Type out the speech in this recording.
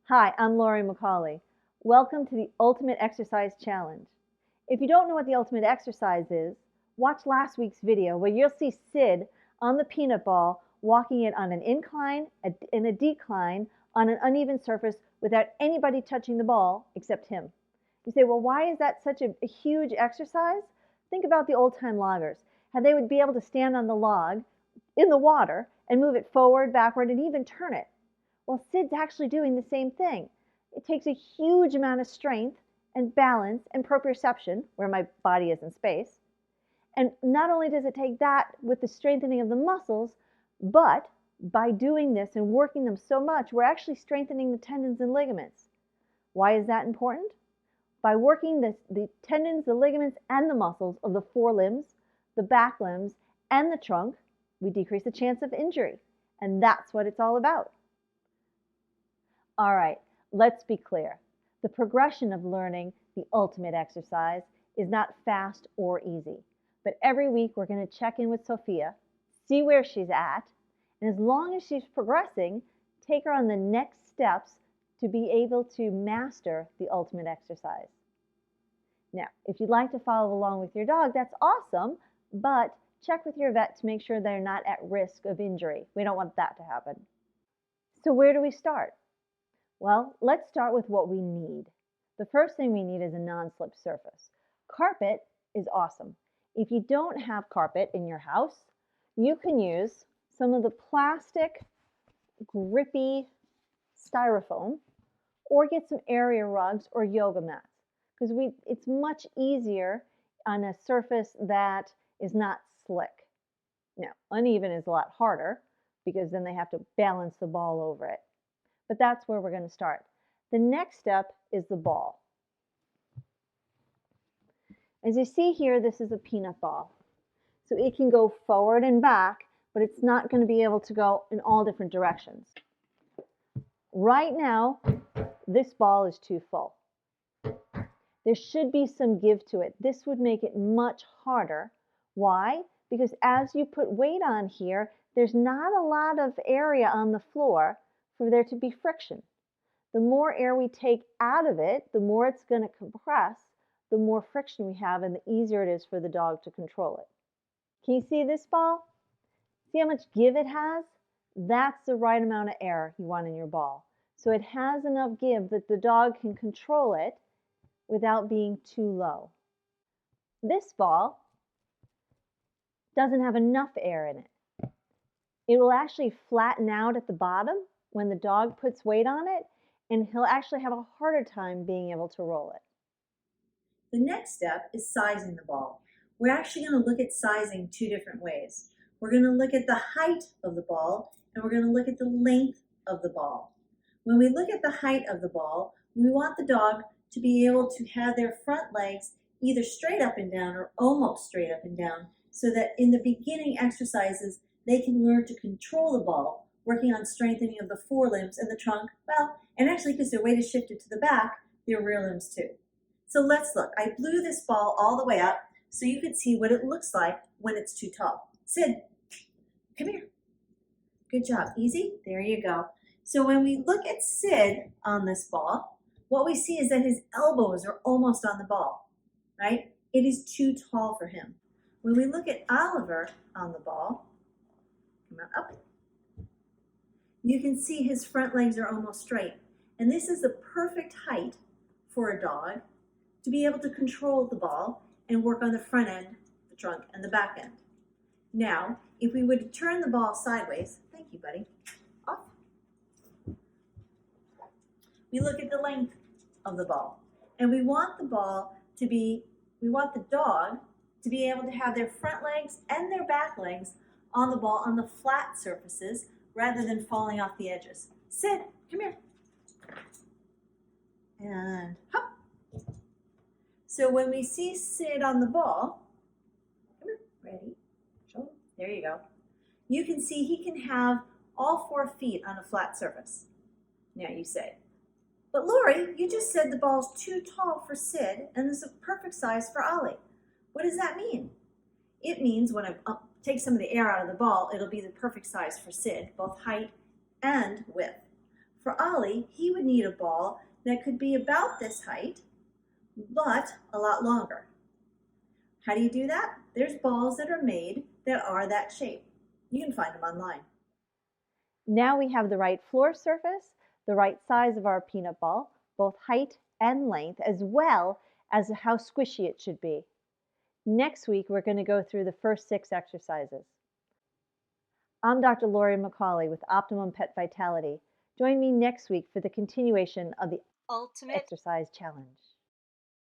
Hi, I'm Laurie McCauley. Welcome to the Ultimate Exercise Challenge. If you don't know what the ultimate exercise is, watch last week's video where you'll see Sid on the peanut ball walking it on an incline and a decline on an uneven surface without anybody touching the ball except him. You say, well, why is that such a huge exercise? Think about the old-time loggers, how they would be able to stand on the log in the water and move it forward, backward, and even turn it. Well, Sid's actually doing the same thing. It takes a huge amount of strength and balance and proprioception, where my body is in space. And not only does it take that with the strengthening of the muscles, but by doing this and working them so much, we're actually strengthening the tendons and ligaments. Why is that important? By working the tendons, the ligaments, and the muscles of the forelimbs, the back limbs, and the trunk, we decrease the chance of injury. And that's what it's all about. All right, let's be clear. The progression of learning the ultimate exercise is not fast or easy. But every week we're going to check in with Sophia, see where she's at, and as long as she's progressing, take her on the next steps to be able to master the ultimate exercise. Now, if you'd like to follow along with your dog, that's awesome, but check with your vet to make sure they're not at risk of injury. We don't want that to happen. So where do we start? Well, let's start with what we need. The first thing we need is a non-slip surface. Carpet is awesome. If you don't have carpet in your house, you can use some of the plastic grippy styrofoam or get some area rugs or yoga mats because it's much easier on a surface that is not slick. Now, uneven is a lot harder because then they have to balance the ball over it. But that's where we're going to start. The next step is the ball. As you see here, this is a peanut ball. So it can go forward and back, but it's not going to be able to go in all different directions. Right now, this ball is too full. There should be some give to it. This would make it much harder. Why? Because as you put weight on here, there's not a lot of area on the floor for there to be friction. The more air we take out of it, the more it's going to compress, the more friction we have, and the easier it is for the dog to control it. Can you see this ball? See how much give it has? That's the right amount of air you want in your ball. So it has enough give that the dog can control it without being too low. This ball doesn't have enough air in it. It will actually flatten out at the bottom when the dog puts weight on it, and he'll actually have a harder time being able to roll it. The next step is sizing the ball. We're actually going to look at sizing two different ways. We're going to look at the height of the ball, and we're going to look at the length of the ball. When we look at the height of the ball, we want the dog to be able to have their front legs either straight up and down or almost straight up and down, so that in the beginning exercises, they can learn to control the ball, working on strengthening of the forelimbs and the trunk, well, and actually because their weight is shifted to the back, their rear limbs too. So let's look. I blew this ball all the way up so you could see what it looks like when it's too tall. Sid, come here. Good job. Easy? There you go. So when we look at Sid on this ball, what we see is that his elbows are almost on the ball, right? It is too tall for him. When we look at Oliver on the ball, come on up, you can see his front legs are almost straight. And this is the perfect height for a dog to be able to control the ball and work on the front end, the trunk, and the back end. Now, if we would turn the ball sideways, thank you, buddy, off. We look at the length of the ball. And we want the dog to be able to have their front legs and their back legs on the ball on the flat surfaces rather than falling off the edges. Sid, come here. And hop. So when we see Sid on the ball, come here, ready, show, there you go. You can see he can have all 4 feet on a flat surface. Now you say, but Laurie, you just said the ball's too tall for Sid and is a perfect size for Ollie. What does that mean? It means when I take some of the air out of the ball, it'll be the perfect size for Sid, both height and width. For Ollie, he would need a ball that could be about this height, but a lot longer. How do you do that? There's balls that are made that are that shape. You can find them online. Now we have the right floor surface, the right size of our peanut ball, both height and length, as well as how squishy it should be. Next week, we're going to go through the first 6 exercises. I'm Dr. Laurie McCauley with Optimum Pet Vitality. Join me next week for the continuation of the Ultimate Exercise Challenge.